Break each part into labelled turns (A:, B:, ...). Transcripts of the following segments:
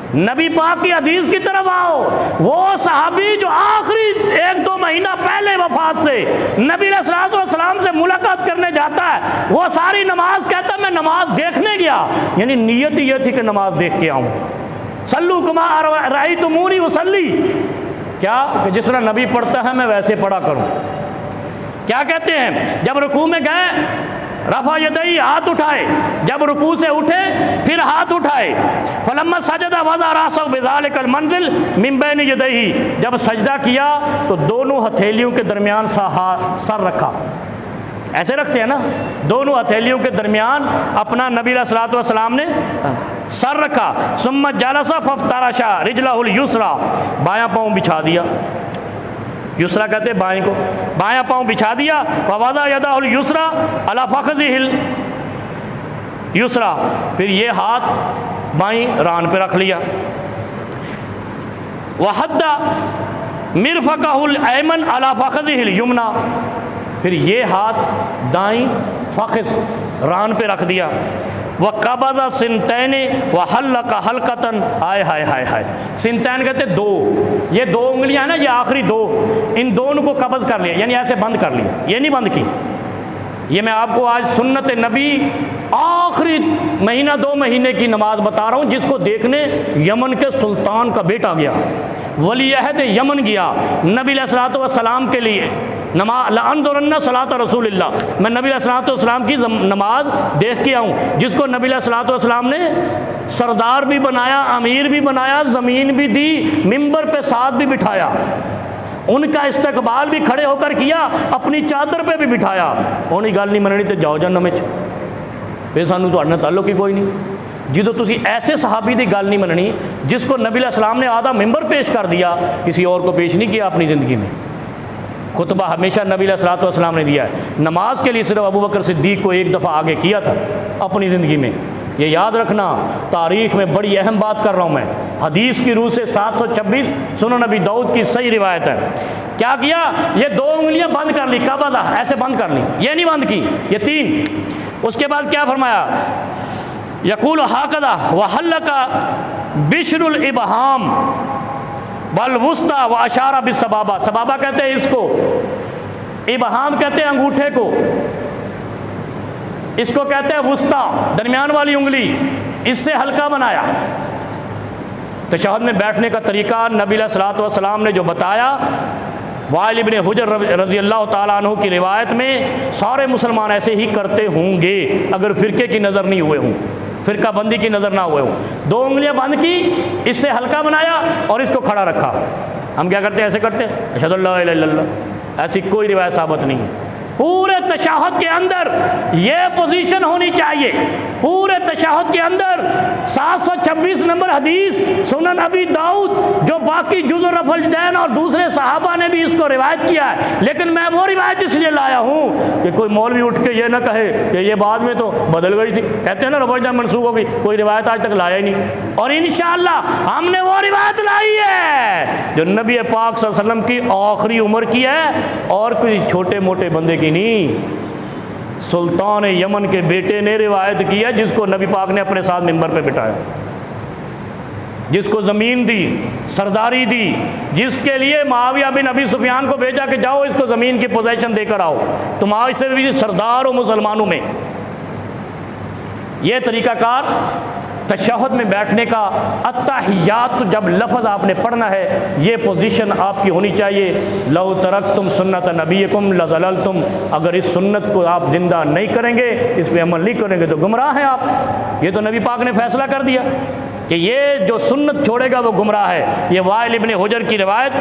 A: नबी पाक की हदीस की तरफ आओ। वो सहाबी जो आखिरी 1-2 महीना पहले वफात से नबी अलैहिस्सलाम से मुलाकात करने जाता है, वो सारी नमाज कहता मैं नमाज देखने गया, यानी नीयत ही ये थी कि नमाज देख के आऊँ। सल्लू कमा रअयतुमूनी उसल्ली, क्या कि जिस तरह नबी पढ़ता है मैं वैसे पढ़ा करूँ। क्या कहते हैं, जब रुकू में गए रफ़ा यदई, हाथ उठाए, जब रुकू से उठे फिर हाथ उठाए। फलम्मा सजदा वज़ा रासहु बिज़ालिकल मंजिल मिन बैन यदैहि, जब सजदा किया तो दोनों हथेलियों के दरमियान सर रखा, ऐसे रखते हैं ना, दोनों हथेलियों के दरमियान अपना नबी अलैहिस्सलातु वस्सलाम ने सर रखा। सुम्मा जलसा फफ्तरशा रिजलहुल युसरा, बायां पाँव बिछा दिया, युसरा कहते बाएं को, बायां पाँव बिछा दिया। ववज़ा यदाहुल युसरा अला फ़ख़ज़िहिल युसरा, फिर ये हाथ बाईं रान पे रख लिया। वहद्दा मिरफ़क़हुल ऐमन अला फ़ख़ज़िहिल युमना, फिर ये हाथ दाईं फ़ख़ज़ रान पे रख दिया। वह कबज़ा सिनतैने व हल्लका हल्कतन, आय हाय हाय हाय, सिनतैन कहते दो, ये 2 उंगलियां ना, ये आखिरी 2, इन दोनों को कब्ज़ कर लिया, यानी ऐसे बंद कर लिया, ये नहीं बंद की। ये मैं आपको आज सुन्नत नबी आखिरी महीना 2 महीने की नमाज बता रहा हूँ, जिसको देखने यमन के सुल्तान का बेटा गया, वली अहद यमन गया नबी अलैहिस्सलातु वस्सलाम के लिए नमाज, लअनज़ुरन्ना सलात रसूलिल्लाह, मैं नबी अलैहिस्सलातु वस्सलाम की नमाज देख के आऊँ, जिसको नबी अलैहिस्सलातु वस्सलाम ने सरदार भी बनाया, अमीर भी बनाया, ज़मीन भी दी, मिंबर पे साथ भी बिठाया, उनका इस्तकबाल भी खड़े होकर किया, अपनी चादर पे भी बिठाया। उन्हें गल नहीं मननी तो जाओ जन्नत में, फिर सानू तुहाडे नाल ताल्लुक ही कोई नहीं। जो तुसी ऐसे सहाबी की गल नहीं मननी जिसको नबी अलैहिस्सलाम ने आधा मिंबर पेश कर दिया, किसी और को पेश नहीं किया अपनी ज़िंदगी में। खुतबा हमेशा नबी अलैहिस्सलातु वस्सलाम ने दिया है, नमाज के लिए सिर्फ अबू बकर सिद्दीक़ को एक दफ़ा आगे किया था अपनी ज़िंदगी में। ये याद रखना, तारीख़ में बड़ी अहम बात कर रहा हूँ मैं। हदीस की रूह से 726 सुनन नबी दाऊद की सही रिवायत है। क्या किया, ये 2 उंगलियां बंद कर ली, कबज़ा ऐसे बंद कर ली, ये नहीं बंद की, ये 3। उसके बाद क्या फरमाया, यकूल हाकदा व हल्लका बिशरुल इबहाम वल वुस्ता व अशारा बिस सबाबा, सबाबा कहते हैं इसको, इबहाम कहते हैं अंगूठे को, इसको कहते हैं वुस्ता दरमियान वाली उंगली, इससे हल्का बनाया। तशहहुद में बैठने का तरीका नबी अलैहिस्सलातु वस्सलाम ने जो बताया, वाइल इब्न हुजर रज़ियल्लाहु ताला अन्हु की रिवायत में सारे मुसलमान ऐसे ही करते होंगे अगर फ़िरके की नज़र नहीं हुए हों, फ़िरका बंदी की नज़र ना हुए हों। 2 उंगलियां बंद की, इससे हल्का बनाया और इसको खड़ा रखा। हम क्या करते हैं, ऐसे करते हैं, अशहदु अल्ला इलाहा इल्लल्लाह, ऐसी कोई रिवायत साबित नहीं है। पूरे तशहहुद के अंदर ये पोजीशन होनी चाहिए, पूरे तशहहुद के अंदर 726 नंबर हदीस सुनन अबी दाऊद, जो बाकी जुज़ रफ़ल यदैन और दूसरे सहाबा ने भी इसको रिवायत किया है, लेकिन मैं वो रिवायत इसलिए लाया हूँ कि कोई मौलवी उठ के ये ना कहे कि ये बाद में तो बदल गई थी। कहते हैं ना रफ़ल यदैन मनसूख हो गई, कोई रिवायत आज तक लाया ही नहीं। और इंशाअल्लाह हमने वो रिवायत लाई है जो नबी पाक सल्लल्लाहु अलैहि वसल्लम की आखिरी उम्र की है, और कोई छोटे मोटे बंदे की नहीं। सुल्तान यमन के बेटे ने रिवायत की है, जिसको नबी पाक ने अपने साथ मिंबर पे बिठाया, जिसको ज़मीन दी, सरदारी दी, जिसके लिए मुआविया बिन अबी सुफियान को भेजा कि जाओ इसको ज़मीन की पोजीशन देकर आओ, तुम आज से भी सरदार हो मुसलमानों में। यह तरीक़ाकार तशहहुद में बैठने का, अत्तहियात जब लफ्ज़ आपने पढ़ना है, ये पोजीशन आपकी होनी चाहिए। लौ तरक्तुम सुन्नत नबीकुम लज़ललतुम, अगर इस सुन्नत को आप ज़िंदा नहीं करेंगे, इस पर अमल नहीं करेंगे तो गुमराह हैं आप। ये तो नबी पाक ने फैसला कर दिया कि ये जो सुन्नत छोड़ेगा वो गुमराह है। ये वाइल इब्न हुजर की रिवायत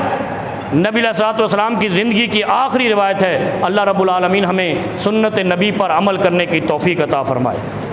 A: नबी अलैहिस्सलातु वस्सलाम की ज़िंदगी की आखिरी रिवायत है। अल्लाह रब्बुल आलमीन हमें सुन्नत नबी पर अमल करने की तौफ़ीक़ अता फ़रमाए।